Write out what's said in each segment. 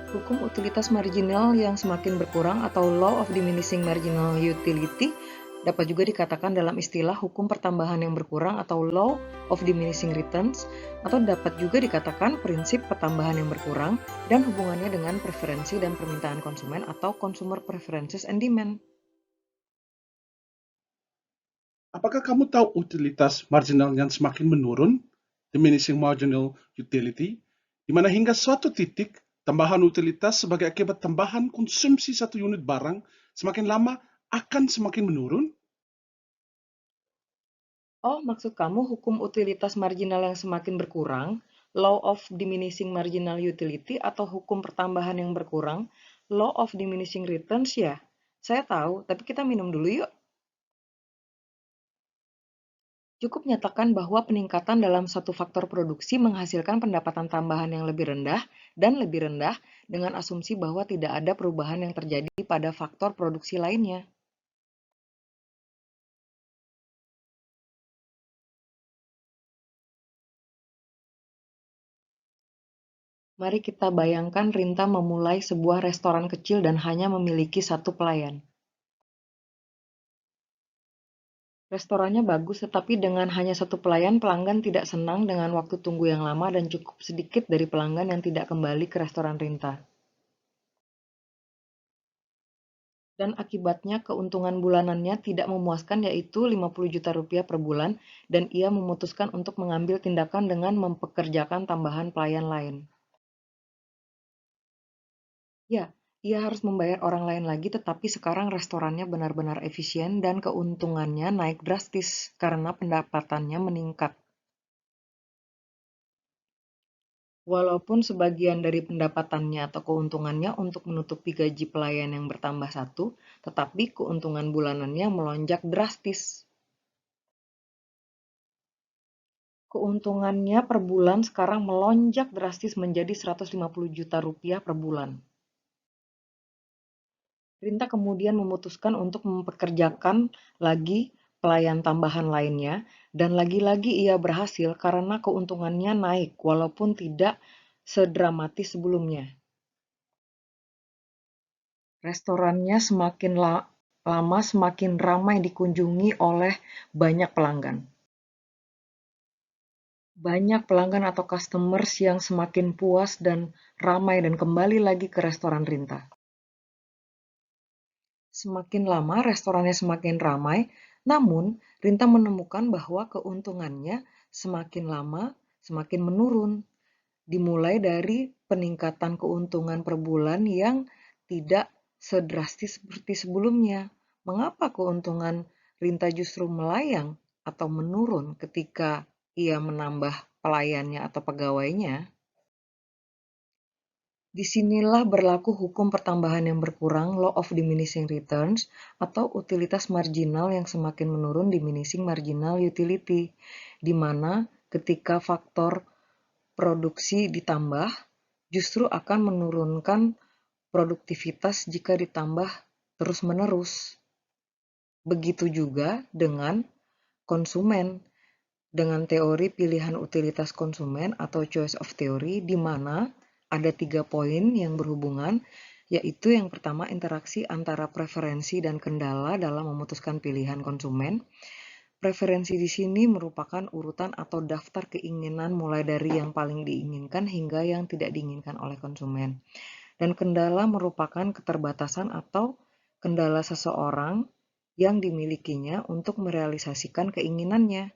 Hukum utilitas marginal yang semakin berkurang atau law of diminishing marginal utility dapat juga dikatakan dalam istilah hukum pertambahan yang berkurang atau law of diminishing returns, atau dapat juga dikatakan prinsip pertambahan yang berkurang dan hubungannya dengan preferensi dan permintaan konsumen atau consumer preferences and demand. Apakah kamu tahu utilitas marginal yang semakin menurun, diminishing marginal utility, di mana hingga suatu titik tambahan utilitas sebagai akibat tambahan konsumsi satu unit barang semakin lama akan semakin menurun? Oh, maksud kamu hukum utilitas marginal yang semakin berkurang, law of diminishing marginal utility, atau hukum pertambahan yang berkurang, law of diminishing returns ya? Saya tahu, tapi kita minum dulu yuk. Cukup nyatakan bahwa peningkatan dalam satu faktor produksi menghasilkan pendapatan tambahan yang lebih rendah dan lebih rendah dengan asumsi bahwa tidak ada perubahan yang terjadi pada faktor produksi lainnya. Mari kita bayangkan Rinta memulai sebuah restoran kecil dan hanya memiliki satu pelayan. Restorannya bagus, tetapi dengan hanya satu pelayan, pelanggan tidak senang dengan waktu tunggu yang lama dan cukup sedikit dari pelanggan yang tidak kembali ke restoran Rinta. Dan akibatnya keuntungan bulanannya tidak memuaskan, yaitu 50 juta rupiah per bulan, dan ia memutuskan untuk mengambil tindakan dengan mempekerjakan tambahan pelayan lain. Ya, ia harus membayar orang lain lagi, tetapi sekarang restorannya benar-benar efisien dan keuntungannya naik drastis karena pendapatannya meningkat. Walaupun sebagian dari pendapatannya atau keuntungannya untuk menutupi gaji pelayan yang bertambah satu, tetapi keuntungan bulanannya melonjak drastis. Keuntungannya per bulan sekarang melonjak drastis menjadi 150 juta rupiah per bulan. Rinta kemudian memutuskan untuk mempekerjakan lagi pelayan tambahan lainnya, dan lagi-lagi ia berhasil karena keuntungannya naik walaupun tidak sedramatis sebelumnya. Restorannya semakin lama semakin ramai dikunjungi oleh banyak pelanggan. Banyak pelanggan atau customers yang semakin puas dan ramai dan kembali lagi ke restoran Rinta. Semakin lama restorannya semakin ramai, namun Rinta menemukan bahwa keuntungannya semakin lama semakin menurun. Dimulai dari peningkatan keuntungan per bulan yang tidak sedrastis seperti sebelumnya. Mengapa keuntungan Rinta justru melayang atau menurun ketika ia menambah pelayannya atau pegawainya? Disinilah berlaku hukum pertambahan yang berkurang, law of diminishing returns, atau utilitas marginal yang semakin menurun, diminishing marginal utility, di mana ketika faktor produksi ditambah, justru akan menurunkan produktivitas jika ditambah terus-menerus. Begitu juga dengan konsumen, dengan teori pilihan utilitas konsumen atau choice of theory, di mana ada 3 poin yang berhubungan, yaitu yang pertama interaksi antara preferensi dan kendala dalam memutuskan pilihan konsumen. Preferensi di sini merupakan urutan atau daftar keinginan mulai dari yang paling diinginkan hingga yang tidak diinginkan oleh konsumen. Dan kendala merupakan keterbatasan atau kendala seseorang yang dimilikinya untuk merealisasikan keinginannya.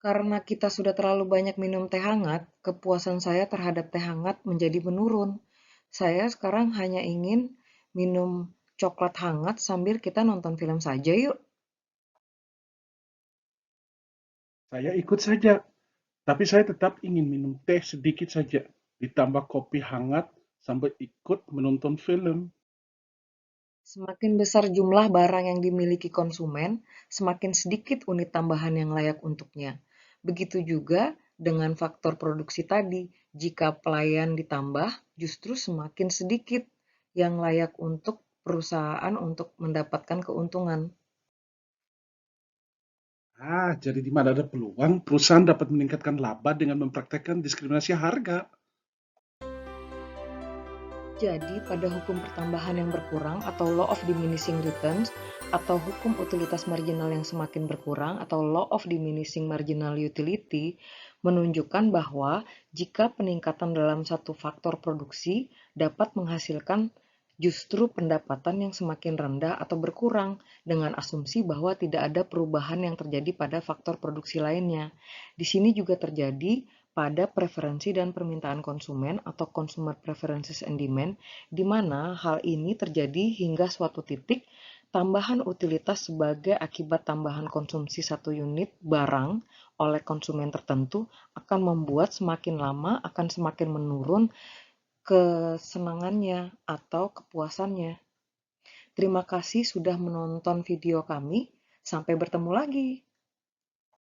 Karena kita sudah terlalu banyak minum teh hangat, kepuasan saya terhadap teh hangat menjadi menurun. Saya sekarang hanya ingin minum coklat hangat sambil kita nonton film saja yuk. Saya ikut saja, tapi saya tetap ingin minum teh sedikit saja, ditambah kopi hangat sambil ikut menonton film. Semakin besar jumlah barang yang dimiliki konsumen, semakin sedikit unit tambahan yang layak untuknya. Begitu juga dengan faktor produksi tadi, jika pelayan ditambah, justru semakin sedikit yang layak untuk perusahaan untuk mendapatkan keuntungan. Jadi di mana ada peluang, perusahaan dapat meningkatkan laba dengan mempraktekkan diskriminasi harga. Jadi, pada hukum pertambahan yang berkurang atau law of diminishing returns, atau hukum utilitas marginal yang semakin berkurang atau law of diminishing marginal utility, menunjukkan bahwa jika peningkatan dalam satu faktor produksi dapat menghasilkan justru pendapatan yang semakin rendah atau berkurang, dengan asumsi bahwa tidak ada perubahan yang terjadi pada faktor produksi lainnya. Di sini juga terjadi pada preferensi dan permintaan konsumen atau consumer preferences and demand, di mana hal ini terjadi hingga suatu titik tambahan utilitas sebagai akibat tambahan konsumsi satu unit barang oleh konsumen tertentu akan membuat semakin lama akan semakin menurun kesenangannya atau kepuasannya. Terima kasih sudah menonton video kami. Sampai bertemu lagi.